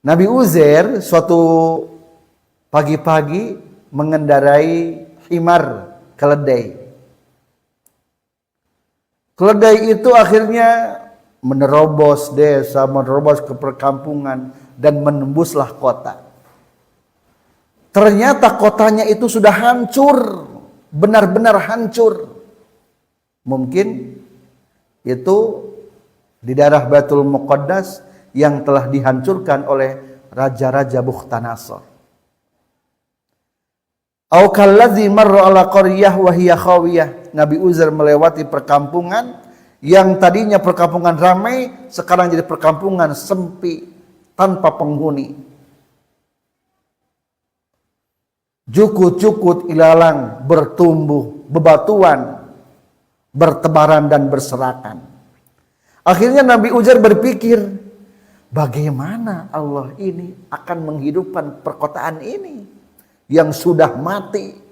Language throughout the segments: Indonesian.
Nabi Uzair suatu pagi-pagi mengendarai himar keledai. Keledai itu akhirnya menerobos desa, menerobos ke perkampungan dan menembuslah kota. Ternyata kotanya itu sudah hancur, benar-benar hancur. Mungkin itu di daerah Baitul Muqaddas yang telah dihancurkan oleh raja-raja Bukhtanasar. Au kalladzi marra ala qaryah wa hiya khawiyah. Nabi Uzair melewati perkampungan yang tadinya perkampungan ramai, sekarang jadi perkampungan sempit tanpa penghuni. Jukut-jukut ilalang bertumbuh, bebatuan, bertebaran dan berserakan. Akhirnya Nabi Uzair berpikir, bagaimana Allah ini akan menghidupkan perkotaan ini yang sudah mati?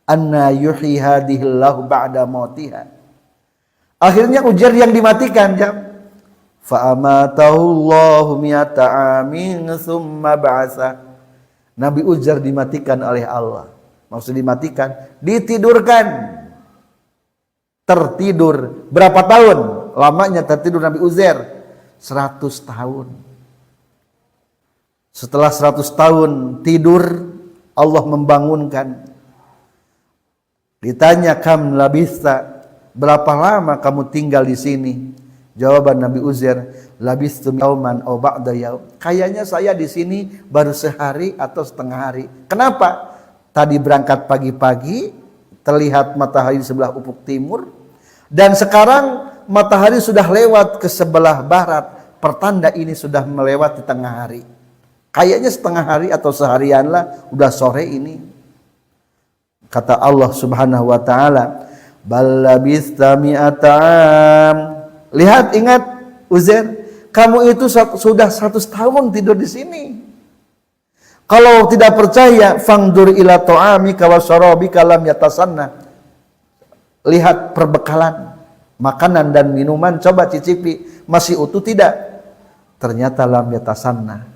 Anna yuhyi hadhillahu ba'da mautiha. Akhirnya Uzair yang dimatikan, fa amatahu Allahu mi'ata amin tsumma ba'atsa. Nabi Uzair dimatikan oleh Allah. Maksud dimatikan, ditidurkan. Tertidur berapa tahun? Lamanya tertidur Nabi Uzair 100 tahun. Setelah 100 tahun tidur, Allah membangunkan. Ditanya, kam labista, berapa lama kamu tinggal di sini? Jawaban Nabi Uzair, labistu yauman aw ba'da yaum. Kayaknya saya di sini baru sehari atau setengah hari. Kenapa? Tadi berangkat pagi-pagi, terlihat matahari di sebelah ufuk timur, dan sekarang matahari sudah lewat ke sebelah barat. Pertanda ini sudah melewati tengah hari. Kayaknya setengah hari atau seharian lah, udah sore ini. Kata Allah Subhanahu wa taala, bal labista mi'atam. Lihat, ingat Uzair, kamu itu sudah 100 tahun tidur di sini. Kalau tidak percaya, fangdur ila ta'amika wa syarabika lam yatasanna. Lihat perbekalan, makanan dan minuman, coba cicipi, masih utuh tidak? Ternyata lam yatasanna.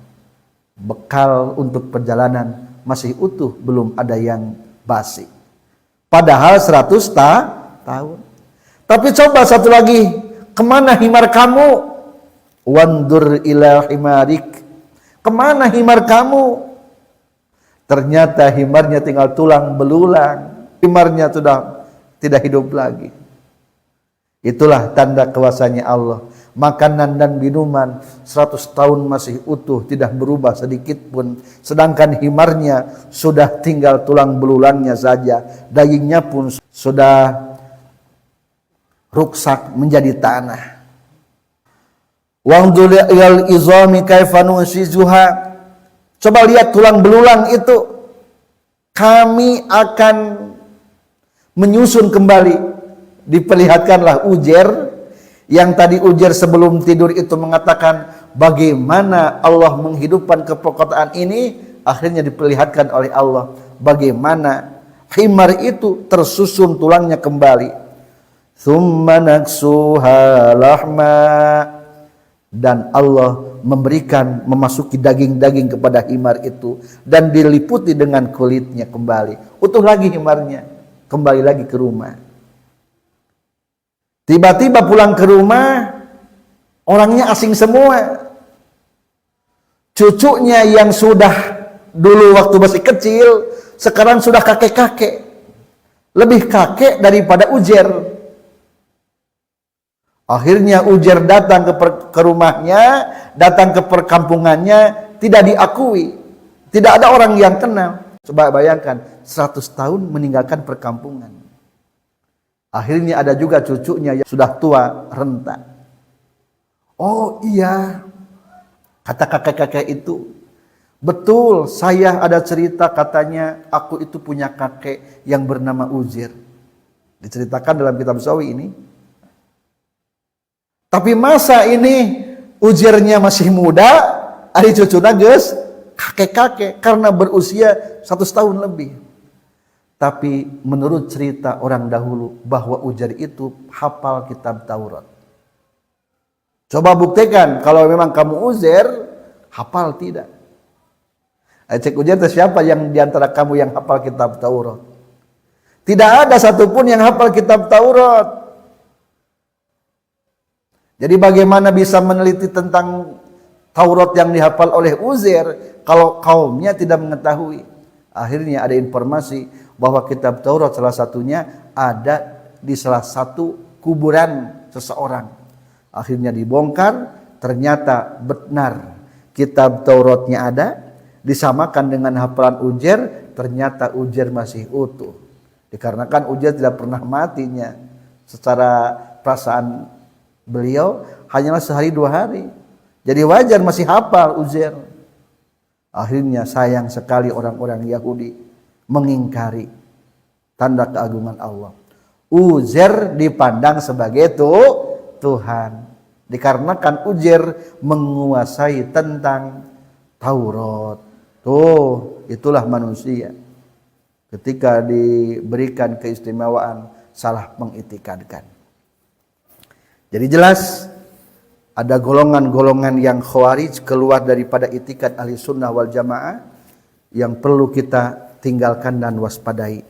Bekal untuk perjalanan masih utuh, belum ada yang basi. Padahal 100 tahun. Tapi coba satu lagi, kemana himar kamu? Wandur ila himarik. Kemana himar kamu? Ternyata himarnya tinggal tulang belulang. Himarnya sudah tidak hidup lagi. Itulah tanda kuasanya Allah. Makanan dan minuman 100 tahun masih utuh, tidak berubah sedikit pun. Sedangkan himarnya sudah tinggal tulang belulangnya saja. Dagingnya pun sudah ruksak menjadi tanah. Wangdul ilal izami kaifa nusizuha. Coba lihat tulang belulang itu. Kami akan menyusun kembali. Diperlihatkanlah Uzair, yang tadi Uzair sebelum tidur itu mengatakan bagaimana Allah menghidupkan perkotaan ini. Akhirnya diperlihatkan oleh Allah bagaimana himar itu tersusun tulangnya kembali. Tsumma naksuha lahma. Dan Allah memberikan, memasuki daging-daging kepada himar itu, dan diliputi dengan kulitnya kembali. Utuh lagi himarnya, kembali lagi ke rumah. Tiba-tiba pulang ke rumah, orangnya asing semua. Cucunya yang sudah dulu waktu masih kecil, sekarang sudah kakek-kakek. Lebih kakek daripada Uzair. Akhirnya Uzair datang ke rumahnya, datang ke perkampungannya, tidak diakui. Tidak ada orang yang kenal. Coba bayangkan, 100 tahun meninggalkan perkampungan. Akhirnya ada juga cucunya yang sudah tua, renta. Oh iya, kata kakek-kakek itu, betul, saya ada cerita katanya aku itu punya kakek yang bernama Uzair. Diceritakan dalam kitab Sawi ini. Tapi masa ini Uzairnya masih muda, ari cucuna geus kakek-kakek karena berusia 100 tahun lebih. Tapi menurut cerita orang dahulu bahwa Uzair itu hafal kitab Taurat. Coba buktikan kalau memang kamu Uzair, hafal tidak. Cek Uzair, siapa yang diantara kamu yang hafal kitab Taurat? Tidak ada satupun yang hafal kitab Taurat. Jadi bagaimana bisa meneliti tentang Taurat yang dihafal oleh Uzair kalau kaumnya tidak mengetahui? Akhirnya ada informasi bahwa kitab Taurat salah satunya ada di salah satu kuburan seseorang. Akhirnya dibongkar, ternyata benar kitab Tauratnya ada, disamakan dengan hafalan Uzair, ternyata Uzair masih utuh. Dikarenakan Uzair tidak pernah matinya, secara perasaan beliau hanyalah sehari 2 hari. Jadi wajar masih hafal Uzair. Akhirnya sayang sekali orang-orang Yahudi mengingkari tanda keagungan Allah. Uzair dipandang sebagai Tuhan. Dikarenakan Uzair menguasai tentang Taurat. Itulah manusia. Ketika diberikan keistimewaan salah mengitikadkan. Jadi jelas ada golongan-golongan yang khawarij keluar daripada itikad ahli sunnah wal jamaah yang perlu kita tinggalkan dan waspadai.